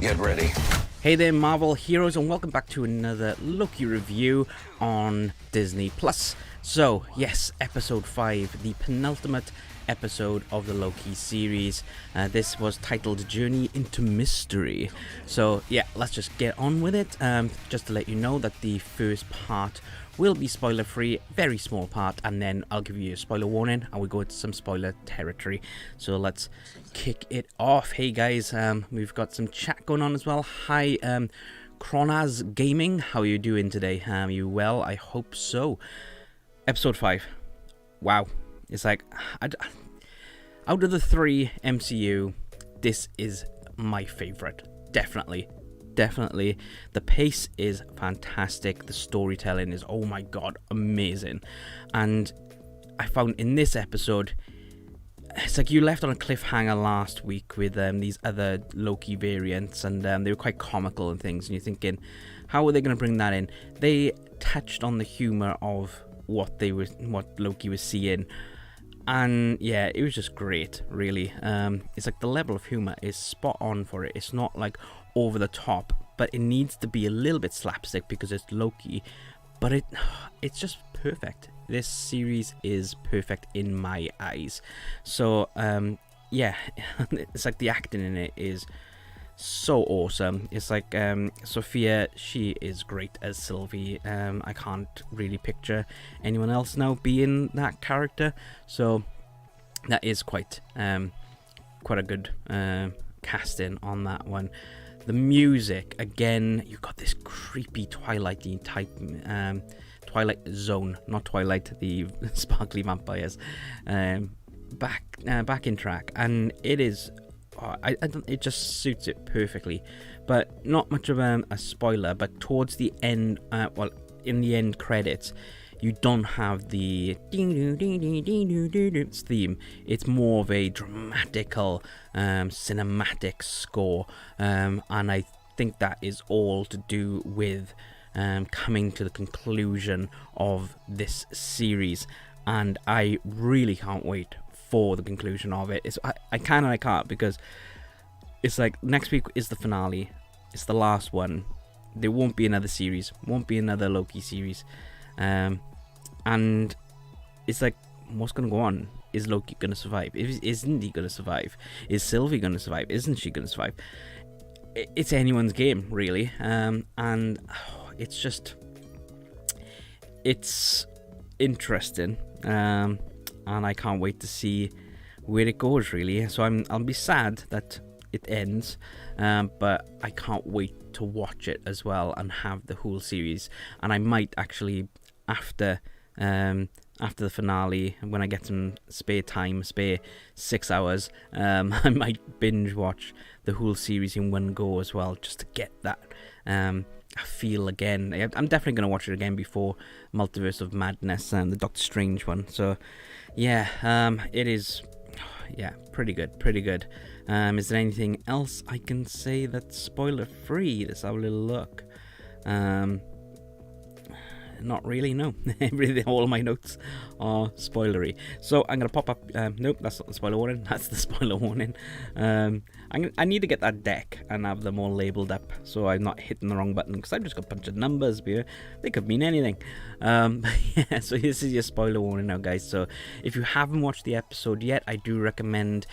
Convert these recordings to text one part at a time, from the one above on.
Get ready. Hey there, Marvel heroes, and welcome back to another Loki review on Disney Plus. So, yes, episode 5, the penultimate episode of the Loki series. This was titled Journey into Mystery. So, yeah, let's just get on with it. Just to let you know that the first part will be spoiler free, very small part, and then I'll give you a spoiler warning and we go into some spoiler territory. So let's kick it off. Hey guys, we've got some chat going on as well. Hi, Kronaz Gaming, how are you doing today? Are you well? I hope so. Episode 5. Wow. It's like, out of the 3 MCU, this is my favorite. Definitely. The pace is fantastic. The storytelling is, oh my god, amazing. And I found in this episode, it's like you left on a cliffhanger last week with these other Loki variants, and they were quite comical and things, and you're thinking, how are they going to bring that in? They touched on the humor of what Loki was seeing, and yeah, it was just great, really. It's like the level of humor is spot on for it. It's not like over the top, but it needs to be a little bit slapstick because it's Loki, but it's just perfect. This series is perfect in my eyes. So yeah, it's like the acting in it is so awesome. It's like Sophia, she is great as Sylvie. I can't really picture anyone else now being that character, so that is quite a good casting on that one. The music, again, you've got this creepy Twilight-y type, Twilight Zone, not Twilight, the sparkly vampires, back in track, and it is, it just suits it perfectly. But not much of a spoiler, but towards the end, well, in the end credits, you don't have the theme. It's more of a dramatical, cinematic score, and I think that is all to do with coming to the conclusion of this series, and I really can't wait for the conclusion of it. I can and I can't, because it's like next week is the finale. It's the last one. There won't be another series, won't be another Loki series. And it's like, what's going to go on? Is Loki going to survive? Isn't he going to survive? Is Sylvie going to survive? Isn't she going to survive? It's anyone's game, really. And it's just, it's interesting. And I can't wait to see where it goes, really. So I'll be sad that it ends, but I can't wait to watch it as well and have the whole series. And I might actually, after the finale, when I get some spare 6 hours, I might binge watch the whole series in one go as well, just to get that feel again. I'm definitely going to watch it again before Multiverse of Madness and the Doctor Strange one. So yeah, it is, yeah, pretty good. Is there anything else I can say that's spoiler free? Let's have a little look. Not really, no. All my notes are spoilery. So I'm going to pop up... nope, that's not the spoiler warning. That's the spoiler warning. I need to get that deck and have them all labelled up so I'm not hitting the wrong button, because I've just got a bunch of numbers here. They could mean anything. Yeah, so this is your spoiler warning now, guys. So if you haven't watched the episode yet, I do recommend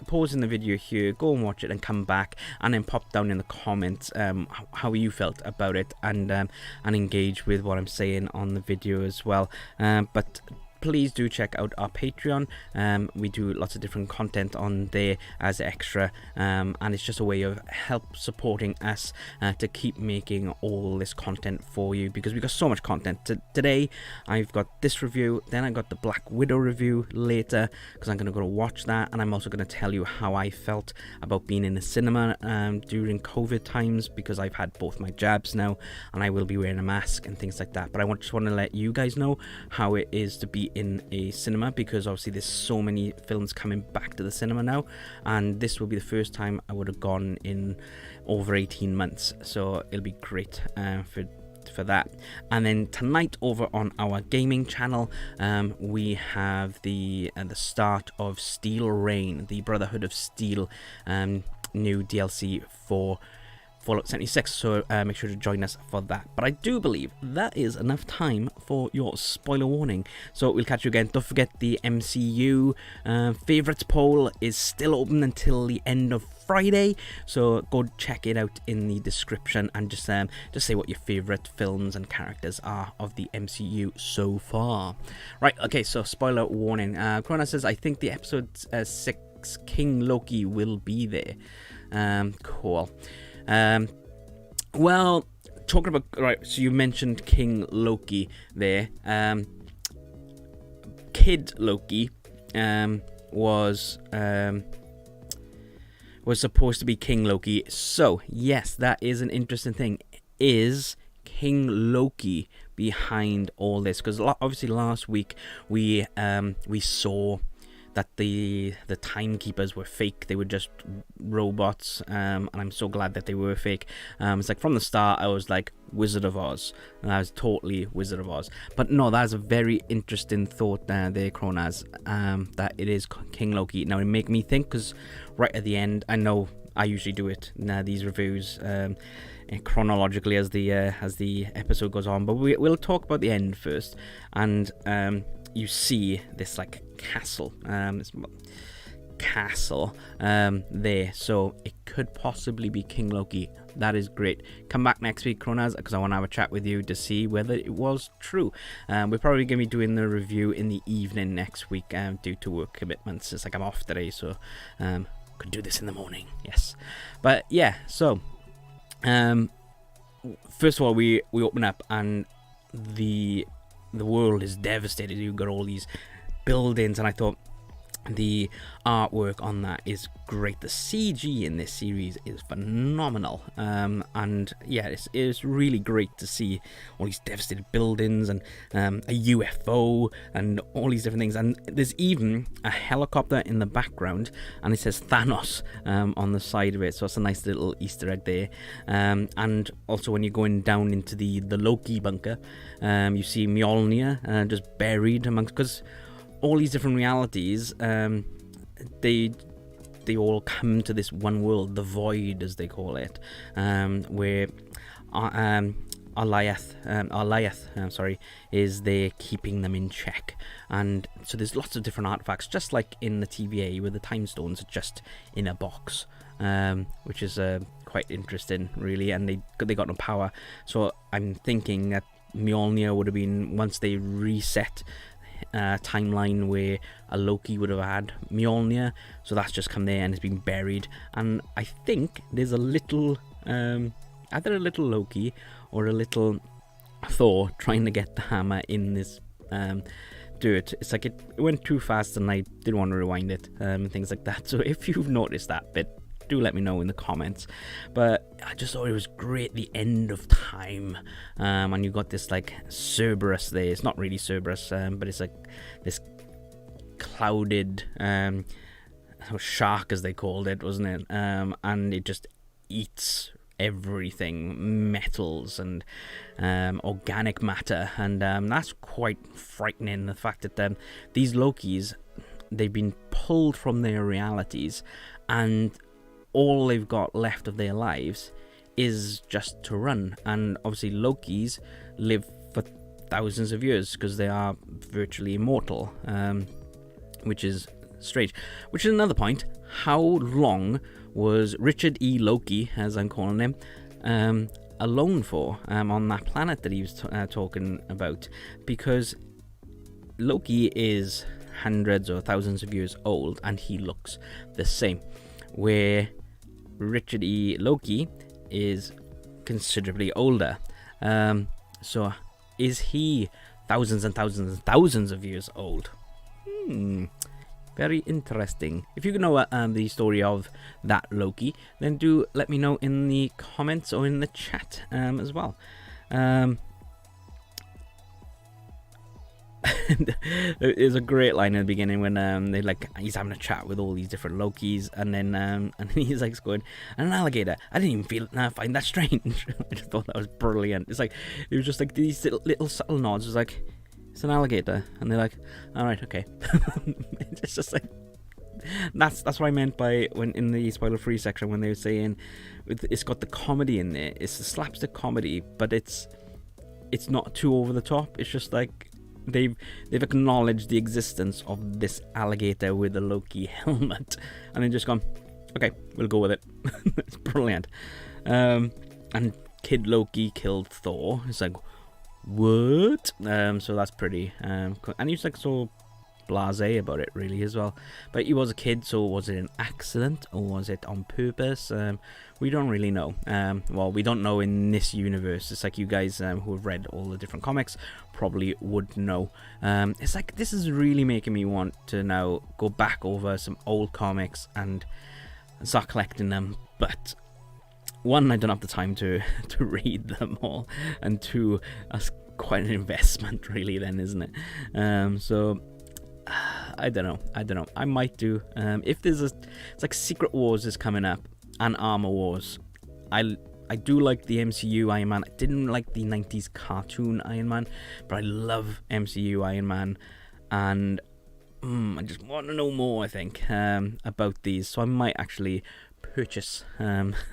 pausing the video here, go and watch it and come back, and then pop down in the comments how you felt about it, and engage with what I'm saying on the video as well. But please do check out our Patreon. We do lots of different content on there as extra, and it's just a way of help supporting us to keep making all this content for you, because we've got so much content. Today I've got this review, then I got the Black Widow review later, because I'm going to go watch that, and I'm also going to tell you how I felt about being in the cinema during COVID times, because I've had both my jabs now and I will be wearing a mask and things like that. But I just want to let you guys know how it is to be in a cinema, because obviously there's so many films coming back to the cinema now, and this will be the first time I would have gone in over 18 months, so it'll be great for that. And then tonight over on our gaming channel, we have the start of Steel Reign, the Brotherhood of Steel new DLC for Fallout 76, so make sure to join us for that. But I do believe that is enough time for your spoiler warning. So we'll catch you again. Don't forget the MCU Favourites Poll is still open until the end of Friday, so go check it out in the description and just say what your favourite films and characters are of the MCU so far. Right, okay, so spoiler warning. Krona says, I think the episode 6 King Loki will be there. Cool. Well, talking about, right, so you mentioned King Loki there. Kid Loki was supposed to be King Loki. So yes, that is an interesting thing. Is King Loki behind all this? Because obviously last week we saw that the timekeepers were fake. They were just robots, and I'm so glad that they were fake. It's like from the start I was like Wizard of Oz, and I was totally Wizard of Oz. But no, that's a very interesting thought there, Kronas, that it is King Loki. Now it make me think, because right at the end, I know I usually do it these reviews chronologically as the episode goes on, but we'll talk about the end first. And you see this like castle, there, so it could possibly be King Loki. That is great. Come back next week, Kronas, because I want to have a chat with you to see whether it was true. We're probably going to be doing the review in the evening next week due to work commitments. It's like I'm off today, so could do this in the morning. Yes, but yeah. So first of all, we open up and the world is devastated. You've got all these buildings, and I thought the artwork on that is great. The CG in this series is phenomenal, and yeah, it's really great to see all these devastated buildings and a UFO and all these different things. And there's even a helicopter in the background, and it says Thanos on the side of it, so it's a nice little Easter egg there. And also when you're going down into the Loki bunker, you see Mjolnir just buried amongst, because all these different realities, they all come to this one world, the void as they call it, where Alioth is there keeping them in check. And so there's lots of different artifacts, just like in the TVA where the time stones are just in a box, which is quite interesting really, and they got no power. So I'm thinking that Mjolnir would have been, once they reset timeline where a Loki would have had Mjolnir, so that's just come there and it's been buried. And I think there's a little either a little Loki or a little Thor trying to get the hammer in this dirt. It's like it went too fast and I didn't want to rewind it, and things like that. So if you've noticed that bit, do let me know in the comments. But I just thought it was great, the end of time, and you got this like Cerberus there. It's not really Cerberus, but it's like this clouded shark, as they called it, wasn't it? And it just eats everything, metals and organic matter, and that's quite frightening. The fact that these Lokis, they've been pulled from their realities, and all they've got left of their lives is just to run. And obviously Lokis live for thousands of years because they are virtually immortal, which is strange. Which is another point. How long was Richard E. Loki, as I'm calling him, alone for on that planet that he was talking about? Because Loki is hundreds or thousands of years old and he looks the same, where Richard E. Loki is considerably older. So is he thousands and thousands and thousands of years old? Very interesting. If you know the story of that Loki, then do let me know in the comments or in the chat as well. There's a great line in the beginning when he's having a chat with all these different Lokis, and then and he's like going, an alligator. I didn't even find that strange. I just thought that was brilliant. It's like it was just like these little subtle nods. It was like, it's an alligator, and they're like, all right, okay. It's just like that's what I meant by when in the spoiler-free section when they were saying it's got the comedy in there. It's the slapstick comedy, but it's not too over the top. It's just like they've acknowledged the existence of this alligator with a Loki helmet, and they've just gone, okay, we'll go with it. It's brilliant. And Kid Loki killed Thor. It's like, what? So that's pretty cool. And he's like so blasé about it really as well, but he was a kid, so was it an accident or was it on purpose? We don't really know. Well, we don't know in this universe. It's like you guys who have read all the different comics probably would know. It's like this is really making me want to now go back over some old comics and start collecting them, but one, I don't have the time to read them all, and two, that's quite an investment really then, isn't it? So I don't know. I might do. If there's it's like Secret Wars is coming up and Armor Wars. I do like the MCU Iron Man. I didn't like the 90s cartoon Iron Man, but I love MCU Iron Man, and I just want to know more, I think, about these. So I might actually purchase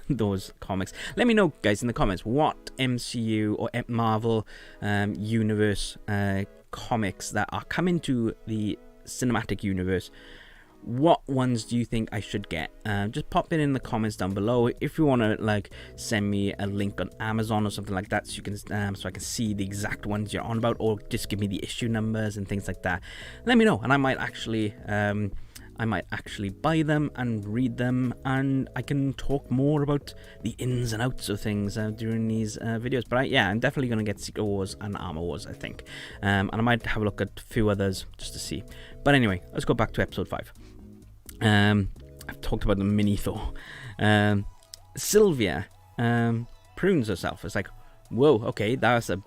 those comics. Let me know, guys, in the comments what MCU or Marvel universe comics that are coming to the cinematic universe, what ones do you think I should get? Just pop it in the comments down below. If you want to like send me a link on Amazon or something like that, so you can so I can see the exact ones you're on about, or just give me the issue numbers and things like that, let me know, and I might actually buy them and read them, and I can talk more about the ins and outs of things during these videos. But I'm definitely going to get Secret Wars and Armor Wars, I think. And I might have a look at a few others just to see. But anyway, let's go back to episode 5. I've talked about the mini Thor. Sylvia prunes herself. It's like, whoa, okay, that's a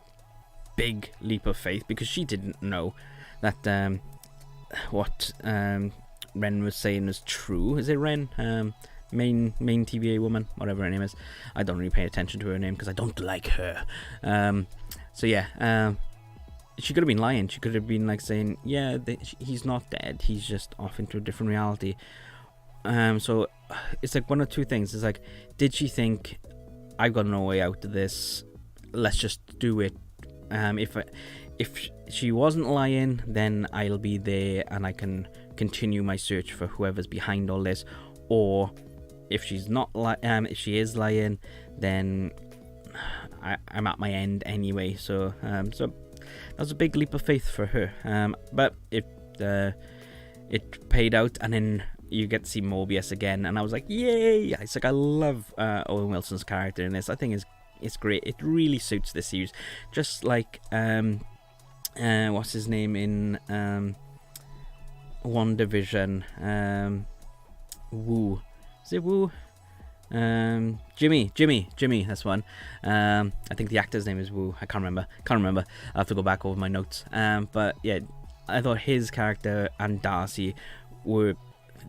big leap of faith, because she didn't know that what Ren was saying was true. Is it Ren? Main TVA woman, whatever her name is. I don't really pay attention to her name because I don't like her. So yeah, she could have been lying. She could have been like saying, yeah, he's not dead. He's just off into a different reality. So it's like one of two things. It's like, did she think, I've got no way out of this, let's just do it. If she wasn't lying, then I'll be there and I can continue my search for whoever's behind all this. Or if she's not if she is lying, then I'm at my end anyway. So so that was a big leap of faith for her. But it paid out, and then you get to see Mobius again, and I was like, yay! It's like I love Owen Wilson's character in this. I think it's great. It really suits this series. Just like what's his name in WandaVision? Woo. Is it Woo? Jimmy, that's one. I think the actor's name is Woo. I can't remember. I'll have to go back over my notes. But yeah, I thought his character and Darcy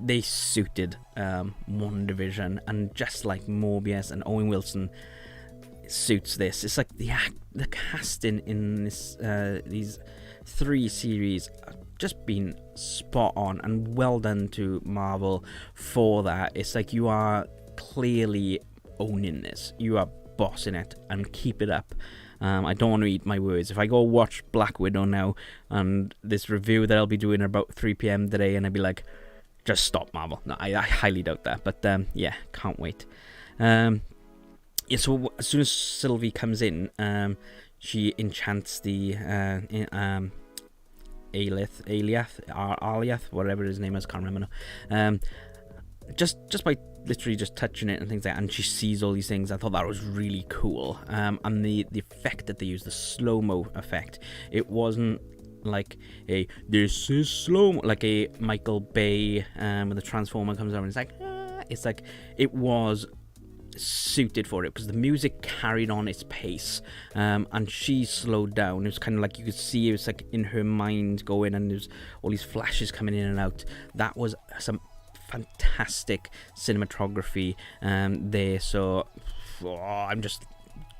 they suited WandaVision, and just like Mobius and Owen Wilson suits this. It's like the casting in this these 3 series have just been spot on, and well done to Marvel for that. It's like you are clearly owning this. You are bossing it, and keep it up. I don't want to eat my words. If I go watch Black Widow now, and this review that I'll be doing about 3 p.m. today, and I'd be like, just stop, Marvel. No, I highly doubt that. But yeah, can't wait. Yeah, so as soon as Sylvie comes in, she enchants the Aliath, whatever his name is, can't remember now. Just by literally just touching it and things like that, and she sees all these things. I thought that was really cool. And the effect that they used, the slow-mo effect, it wasn't like this is slow-mo, like a Michael Bay when the Transformer comes over and it's like, it's like it was suited for it, because the music carried on its pace, and she slowed down. It was kind of like you could see it was like in her mind going, and there's all these flashes coming in and out. That was some fantastic cinematography there. So I'm just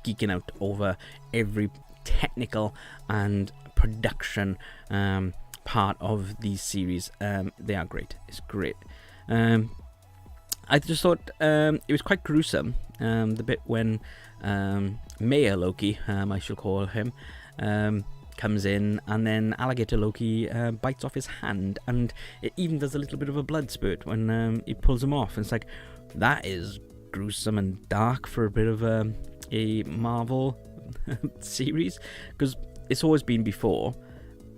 geeking out over every technical and production part of these series. They are great. It's great. I just thought it was quite gruesome. The bit when Mayor Loki, I shall call him, comes in, and then Alligator Loki bites off his hand, and it even does a little bit of a blood spurt when he pulls him off. And it's like, that is gruesome and dark for a bit of a Marvel series, because it's always been before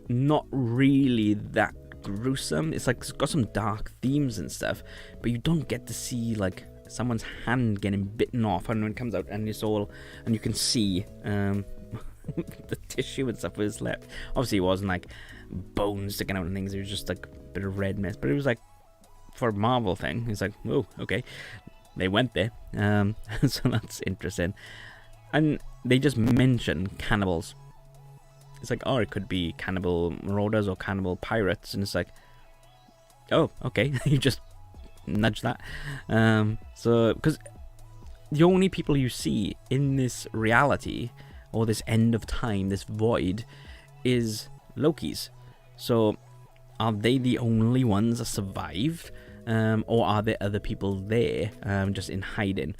not really that gruesome. It's like, it's got some dark themes and stuff, but you don't get to see like someone's hand getting bitten off, and when it comes out and it's all, and you can see the tissue and stuff was left. Obviously it wasn't like bones sticking out and things, it was just like a bit of red mess, but it was like, for a Marvel thing, it's like, oh, okay, they went there. So that's interesting. And they just mention cannibals. It's like, oh, it could be cannibal marauders or cannibal pirates, and it's like, oh, okay, you just nudge that. So, because the only people you see in this reality, or this end of time, this void, is Loki's. So, are they the only ones that survived? Or are there other people there, just in hiding?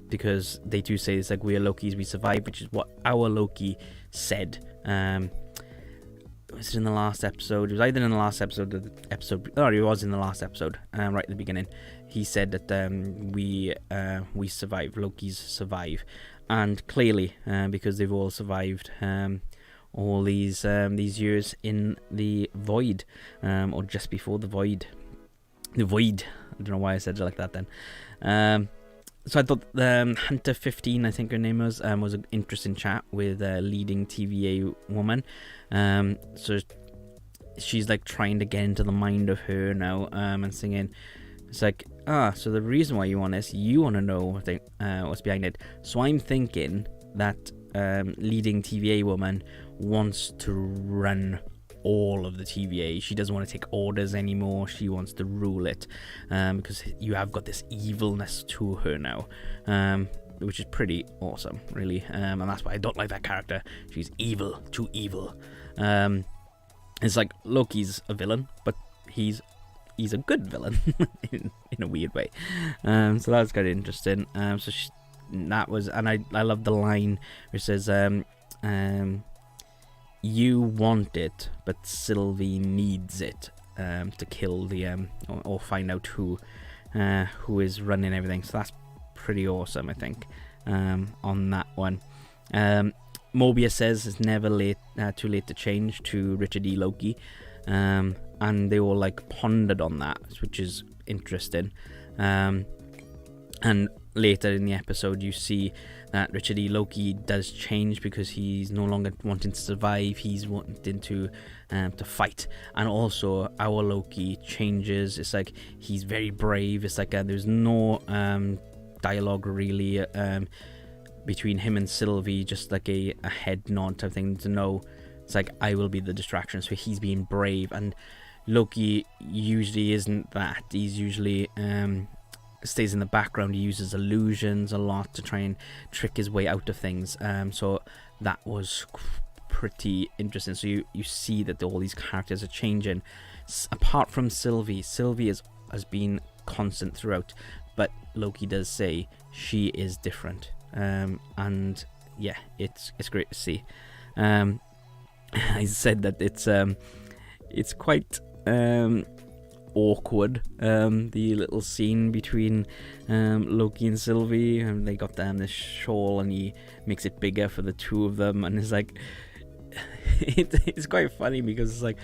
Because they do say it's like, we are Lokis, we survived, which is what our Loki said. Was it in the last episode? It was either in the last episode or the episode. Oh, it was in the last episode, right at the beginning. He said that we survive. Lokis survive, and clearly, because they've all survived all these years in the void, or just before the void. The void. I don't know why I said it like that then. So I thought Hunter 15, I think her name was an interesting chat with a leading TVA woman. So she's like trying to get into the mind of her now, and singing. It's like, so the reason why you want this, you want to know what's behind it. So I'm thinking that leading TVA woman wants to run all of the TVA. She doesn't want to take orders anymore. She wants to rule it, because you have got this evilness to her now, which is pretty awesome, really. And that's why I don't like that character. She's evil, too evil. It's like, Loki's a villain, but he's a good villain in a weird way. So that was kind of interesting. So that was, and I love the line where it says, you want it, but Sylvie needs it to kill the or find out who is running everything. So that's pretty awesome, I think, on that one. Mobius says it's never too late to change to Richard E. Loki, and they all like pondered on that, which is interesting. And later in the episode, you see that Richard E. Loki does change, because he's no longer wanting to survive, he's wanting to fight. And also our Loki changes. It's like, he's very brave. It's like there's no dialogue really between him and Sylvie, just like a head nod type thing to know. It's like, I will be the distraction. So he's being brave, and Loki usually isn't that. He's usually stays in the background. He uses illusions a lot to try and trick his way out of things. So that was pretty interesting. So you see that all these characters are changing. Apart from Sylvie has been constant throughout, but Loki does say she is different. And yeah, it's great to see. I said that it's quite awkward, the little scene between Loki and Sylvie, and they got this shawl and he makes it bigger for the two of them, and it's like it's quite funny, because it's like,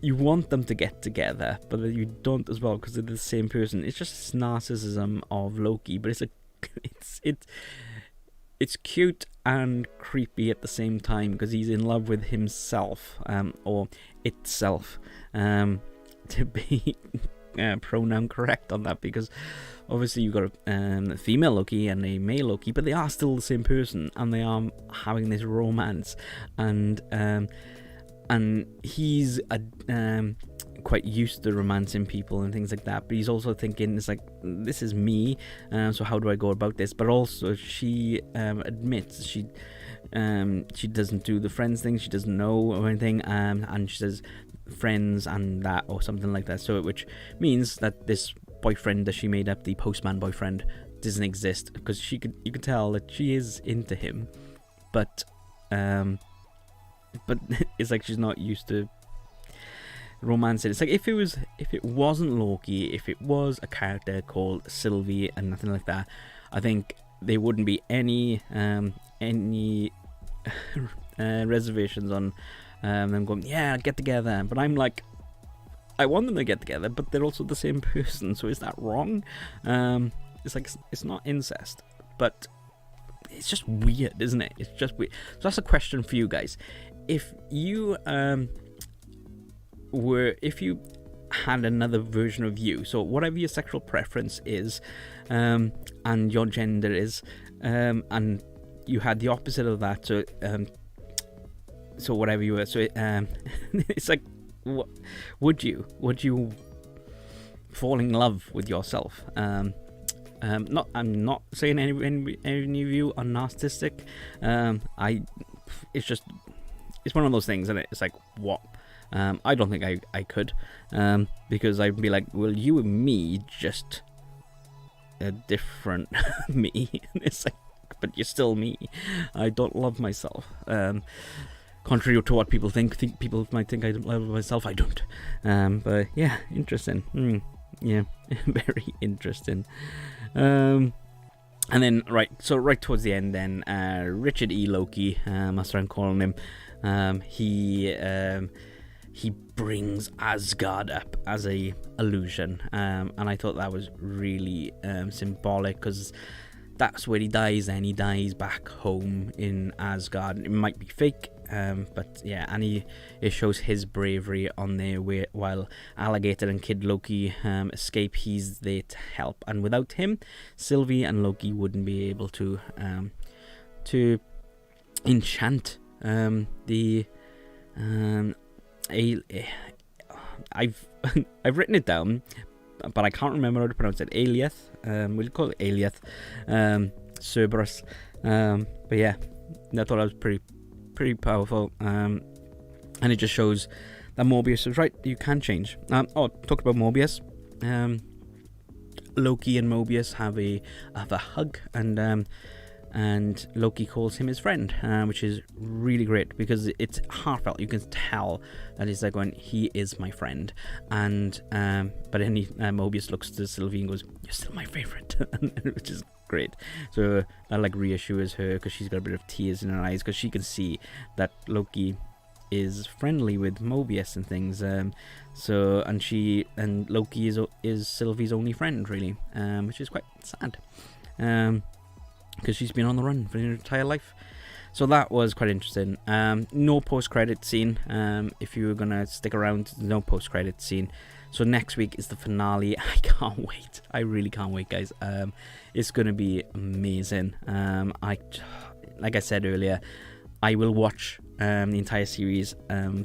you want them to get together, but you don't as well, because they're the same person. It's just this narcissism of Loki, but it's cute and creepy at the same time, because he's in love with himself, or itself, to be pronoun correct on that, because obviously you've got a female Loki and a male Loki, but they are still the same person, and they are having this romance, and he's quite used to romancing people and things like that, but he's also thinking, it's like, this is me, so how do I go about this? But also she admits she doesn't do the friends thing, she doesn't know or anything, and she says friends and that, or something like that. So which means that this boyfriend that she made up, the postman boyfriend, doesn't exist, because you could tell that she is into him, but it's like she's not used to romancing. It's like if it wasn't Loki, if it was a character called Sylvie and nothing like that, I think there wouldn't be any reservations on them going, yeah, get together. But I'm like, I want them to get together, but they're also the same person, so is that wrong? It's like, it's not incest, but it's just weird, isn't it? It's just weird. So that's a question for you guys. If you had another version of you, so whatever your sexual preference is, and your gender is, and you had the opposite of that, so whatever you were, so it's like, what would you fall in love with yourself? I'm not saying any of you are narcissistic. It's one of those things, and it's like, what? I don't think I could, because I'd be like, well, you and me, just a different me. It's like, but you're still me. I don't love myself. Contrary to what people think. People might think I don't love myself. I don't. But yeah, interesting. Yeah, very interesting. And then right towards the end, then Richard E. Loki, that's what I'm calling him. He brings Asgard up as a illusion, and I thought that was really symbolic, because that's where he dies. And he dies back home in Asgard. It might be fake, but yeah, and it shows his bravery on there, while Alligator and Kid Loki escape. He's there to help, and without him, Sylvie and Loki wouldn't be able to enchant the I've written it down, but I can't remember how to pronounce it. Alieth, we'll call it Alieth, Cerberus. But yeah, I thought that was pretty powerful. And it just shows that Mobius was right. You can change. Talk about Mobius. Loki and Mobius have a hug, and Loki calls him his friend, which is really great, because it's heartfelt. You can tell that he's like going, he is my friend. And but then Mobius looks to Sylvie and goes, you're still my favorite, which is great. So that like reassures her, because she's got a bit of tears in her eyes, because she can see that Loki is friendly with Mobius and things. So Loki is Sylvie's only friend, really, which is quite sad. Because she's been on the run for her entire life. So that was quite interesting. No post-credit scene. If you were going to stick around, no post-credit scene. So next week is the finale. I can't wait. I really can't wait, guys. It's going to be amazing. Like I said earlier, I will watch the entire series,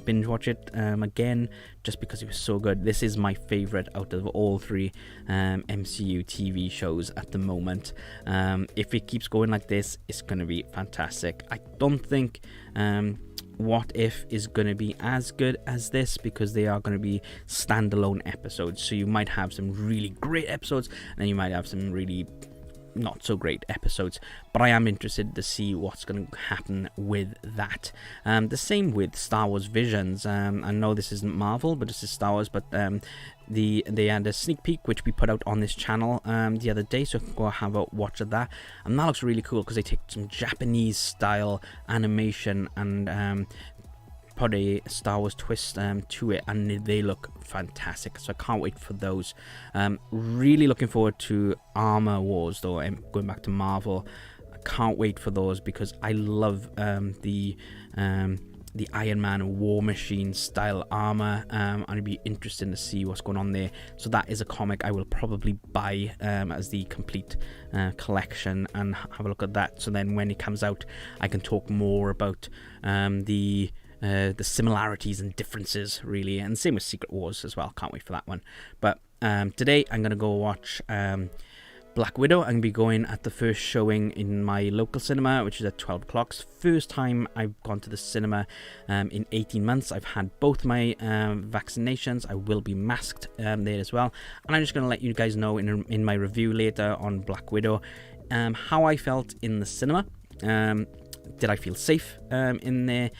binge watch it again, just because it was so good. This is my favourite out of all three MCU TV shows at the moment. If it keeps going like this, it's going to be fantastic. I don't think What If is going to be as good as this, because they are going to be standalone episodes. So you might have some really great episodes, and then you might have some really not so great episodes, but I am interested to see what's going to happen with that. The same with Star Wars Visions. I know this isn't Marvel, but this is Star Wars, but they had a sneak peek which we put out on this channel the other day, so go have a watch of that, and that looks really cool, because they take some Japanese style animation and put a Star Wars twist to it, and they look fantastic. So I can't wait for those. Really looking forward to Armor Wars, though. Going back to Marvel, I can't wait for those, because I love the Iron Man War Machine style armor, and it'd be interesting to see what's going on there. So that is a comic I will probably buy as the complete collection, and have a look at that. So then when it comes out, I can talk more about the similarities and differences, really, and same with Secret Wars as well. Can't wait for that one. But today I'm gonna go watch Black Widow. I'm going to be going at the first showing in my local cinema, which is at 12 o'clock. First time I've gone to the cinema in 18 months. I've had both my vaccinations. I will be masked there as well. And I'm just going to let you guys know in my review later on Black Widow how I felt in the cinema. Did I feel safe in there?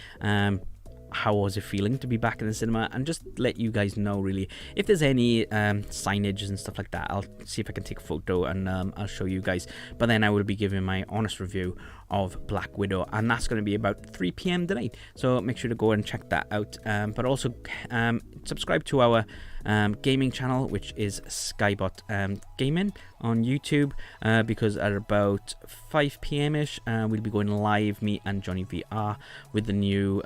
How was it feeling to be back in the cinema, and just let you guys know really if there's any signage and stuff like that. I'll see if I can take a photo and I'll show you guys, but then I will be giving my honest review of Black Widow, and that's going to be about 3 p.m. tonight, so make sure to go and check that out. But also subscribe to our gaming channel, which is Skybot Gaming on YouTube, because at about 5 p.m. ish we'll be going live, me and Johnny VR, with the new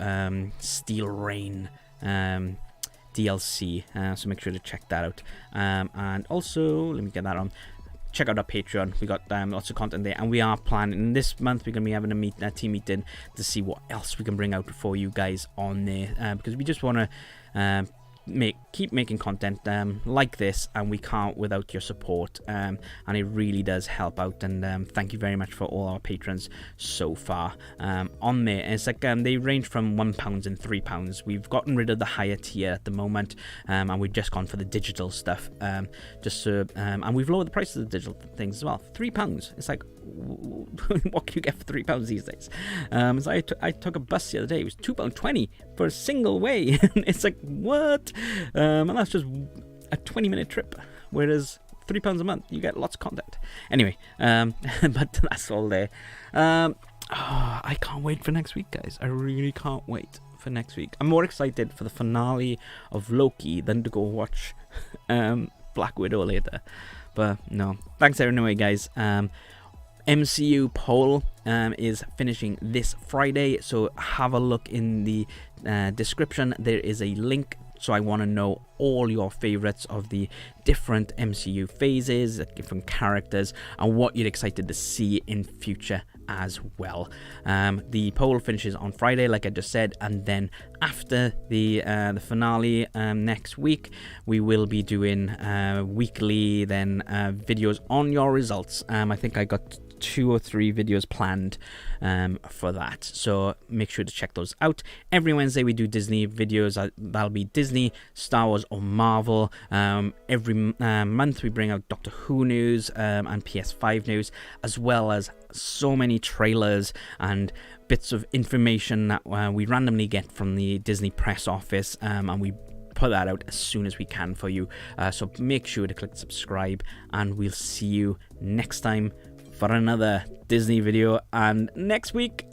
Steel Rain DLC, so make sure to check that out. And also, let me get that on. Check out our Patreon. We got lots of content there, and we are planning this month. We're gonna be having a team meeting to see what else we can bring out for you guys on there, because we just want to keep making content like this, and we can't without your support, and it really does help out. And thank you very much for all our patrons so far on there. And it's like they range from £1 and £3. We've gotten rid of the higher tier at the moment, and we've just gone for the digital stuff, and we've lowered the price of the digital things as well. £3. It's like, what can you get for £3 these days? So I took a bus the other day. It was £2.20 for a single way. It's like, what? And that's just a 20-minute trip, whereas £3 a month you get lots of content. Anyway, but that's all there. I can't wait for next week, guys. I really can't wait for next week. I'm more excited for the finale of Loki than to go watch Black Widow later. But no, thanks anyway, guys. MCU poll is finishing this Friday, so have a look in the description. There is a link. So I want to know all your favorites of the different MCU phases, different characters, and what you're excited to see in future as well. The poll finishes on Friday, like I just said, and then after the finale next week, we will be doing weekly videos on your results. I think I got 2 or 3 videos planned for that, so make sure to check those out. Every Wednesday we do Disney videos. That'll be Disney, Star Wars, or Marvel. Every month we bring out Doctor Who news and PS5 news, as well as so many trailers and bits of information that we randomly get from the Disney press office, and we put that out as soon as we can for you. So make sure to click subscribe, and we'll see you next time for another Disney video. And next week,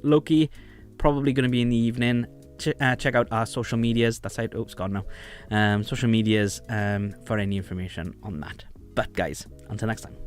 Loki, probably going to be in the evening. Check out our social medias. That's how it's gone now. Social medias for any information on that. But guys, until next time.